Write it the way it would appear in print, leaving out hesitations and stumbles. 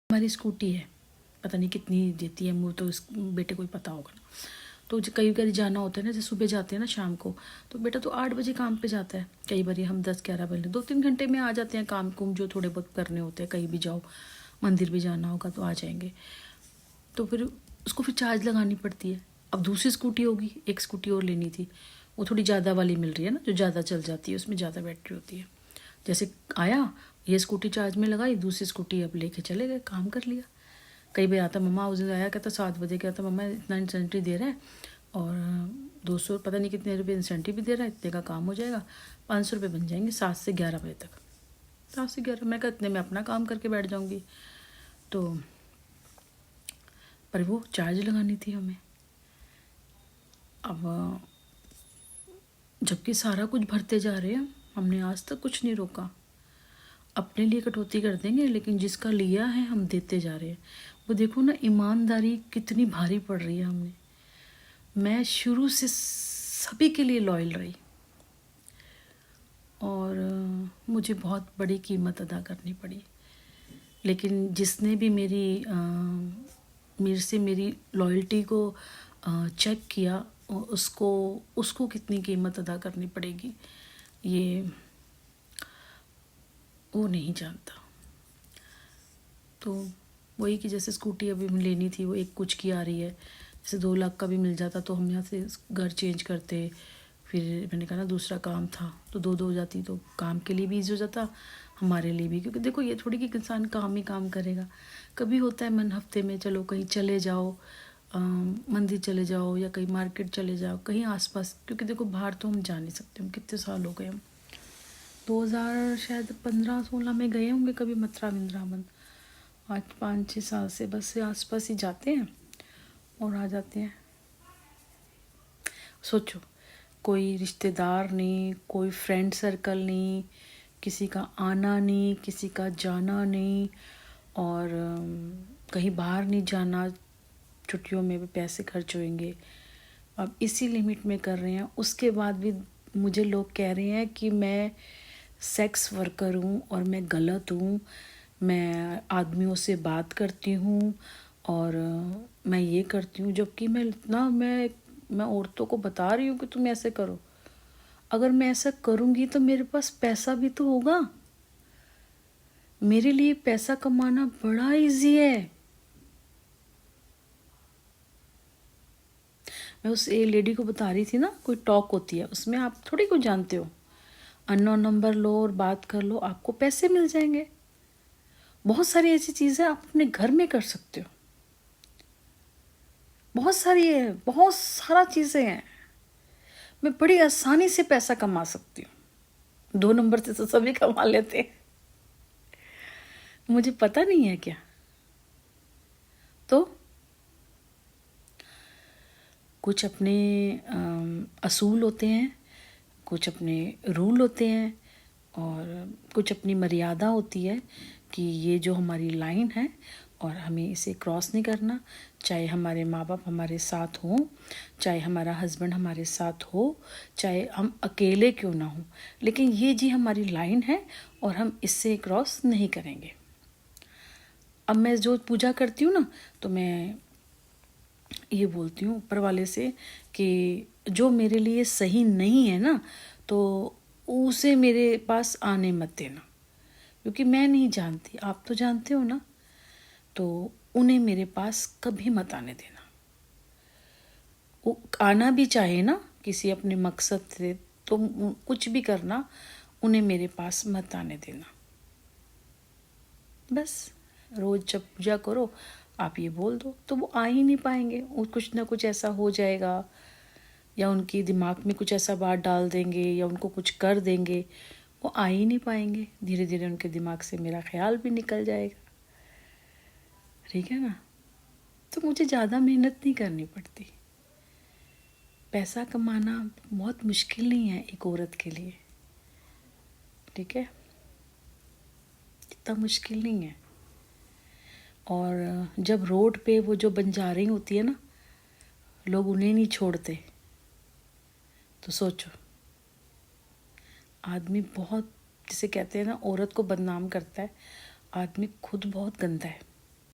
हमारी स्कूटी है, पता नहीं कितनी देती है, वो तो इस बेटे को ही पता होगा ना। तो कई बार जाना होता है ना, जैसे सुबह जाते हैं ना शाम को, तो बेटा तो 8 बजे काम पे जाता है, कई बार हम 10-11 बजे 2-3 घंटे में आ जाते हैं। काम कुम जो थोड़े बहुत करने होते हैं, कहीं भी जाओ, मंदिर भी जाना होगा तो आ जाएंगे। तो फिर उसको फिर चार्ज लगानी पड़ती है। अब दूसरी स्कूटी होगी, एक स्कूटी और लेनी थी, वो थोड़ी ज़्यादा वाली मिल रही है ना, जो ज़्यादा चल जाती है, उसमें ज़्यादा बैटरी होती है। जैसे आया, ये स्कूटी चार्ज में लगाई, दूसरी स्कूटी अब लेके चले गए, काम कर लिया। कई बार आता मम्मा, उस दिन आया कहता 7 बजे, कहता मम्मा इतना इंसेंटिव दे रहा है और 200 पता नहीं कितने रुपये इंसेंटिव भी दे रहा है, इतने का काम हो जाएगा, 500 रुपये बन जाएंगे 7 से 11 बजे तक। 7 से 11 मैं कहा इतने में अपना काम करके बैठ जाऊँगी। तो पर वो चार्ज लगानी थी हमें। अब जबकि सारा कुछ भरते जा रहे हैं, हमने आज तक कुछ नहीं रोका। अपने लिए कटौती कर देंगे, लेकिन जिसका लिया है हम देते जा रहे हैं। वो देखो ना, ईमानदारी कितनी भारी पड़ रही है हमें। मैं शुरू से सभी के लिए लॉयल रही और मुझे बहुत बड़ी कीमत अदा करनी पड़ी। लेकिन जिसने भी मेरे से मेरी लॉयल्टी को चेक किया, उसको कितनी कीमत अदा करनी पड़ेगी, ये वो नहीं जानता। तो वही कि जैसे स्कूटी अभी लेनी थी, वो एक कुछ की आ रही है, जैसे 2 लाख का भी मिल जाता तो हम यहाँ से घर चेंज करते। फिर मैंने कहा ना दूसरा काम था, तो 2-2 हो जाती तो काम के लिए भी ईजी हो जाता, हमारे लिए भी। क्योंकि देखो ये थोड़ी कि इंसान काम ही काम करेगा, कभी होता है मन हफ्ते में चलो कहीं चले जाओ, मंदिर चले जाओ या कहीं मार्केट चले जाओ, कहीं आसपास। क्योंकि देखो बाहर तो हम जा नहीं सकते, हम कितने साल हो गए, हम 2000 शायद 15-16 में गए होंगे कभी मथुरा वृंदावन। आज 5-6 साल से बस से आसपास ही जाते हैं और आ जाते हैं। सोचो, कोई रिश्तेदार नहीं, कोई फ्रेंड सर्कल नहीं, किसी का आना नहीं, किसी का जाना नहीं, और कहीं बाहर नहीं जाना, छुट्टियों में भी पैसे खर्च होंगे। अब इसी लिमिट में कर रहे हैं, उसके बाद भी मुझे लोग कह रहे हैं कि मैं सेक्स वर्कर हूँ और मैं गलत हूँ, मैं आदमियों से बात करती हूँ और मैं ये करती हूँ। जबकि मैं औरतों को बता रही हूँ कि तुम ऐसे करो। अगर मैं ऐसा करूँगी तो मेरे पास पैसा भी तो होगा। मेरे लिए पैसा कमाना बड़ा इजी है। मैं उस लेडी को बता रही थी ना, कोई टॉक होती है, उसमें आप थोड़ी कुछ जानते हो, अननोन नंबर लो और बात कर लो, आपको पैसे मिल जाएंगे। बहुत सारी ऐसी चीज़ें आप अपने घर में कर सकते हो, बहुत सारा चीज़ें हैं। मैं बड़ी आसानी से पैसा कमा सकती हूँ। 2 नंबर से तो सभी कमा लेते हैं, मुझे पता नहीं है क्या। तो कुछ अपने असूल होते हैं, कुछ अपने रूल होते हैं, और कुछ अपनी मर्यादा होती है कि ये जो हमारी लाइन है और हमें इसे क्रॉस नहीं करना। चाहे हमारे माँ बाप हमारे साथ हों, चाहे हमारा हस्बैंड हमारे साथ हो, चाहे हम अकेले क्यों ना हो, लेकिन ये जी हमारी लाइन है और हम इससे क्रॉस नहीं करेंगे। अब मैं जो पूजा करती हूँ ना, तो मैं ये बोलती हूँ ऊपर वाले से कि जो मेरे लिए सही नहीं है ना, तो उसे मेरे पास आने मत देना, क्योंकि मैं नहीं जानती, आप तो जानते हो ना। तो उन्हें मेरे पास कभी मत आने देना। वो आना भी चाहे ना किसी अपने मकसद से, तो कुछ भी करना, उन्हें मेरे पास मत आने देना। बस रोज़ जब पूजा करो आप ये बोल दो, तो वो आ ही नहीं पाएंगे। वो कुछ ना कुछ ऐसा हो जाएगा, या उनके दिमाग में कुछ ऐसा बात डाल देंगे, या उनको कुछ कर देंगे, वो आ ही नहीं पाएंगे। धीरे धीरे उनके दिमाग से मेरा ख्याल भी निकल जाएगा, ठीक है ना। तो मुझे ज़्यादा मेहनत नहीं करनी पड़ती। पैसा कमाना बहुत मुश्किल नहीं है एक औरत के लिए, ठीक है, इतना मुश्किल नहीं है। और जब रोड पे वो जो बंजारी होती है ना, लोग उन्हें नहीं छोड़ते, तो सोचो, आदमी बहुत, जिसे कहते हैं ना, औरत को बदनाम करता है, आदमी खुद बहुत गंदा है।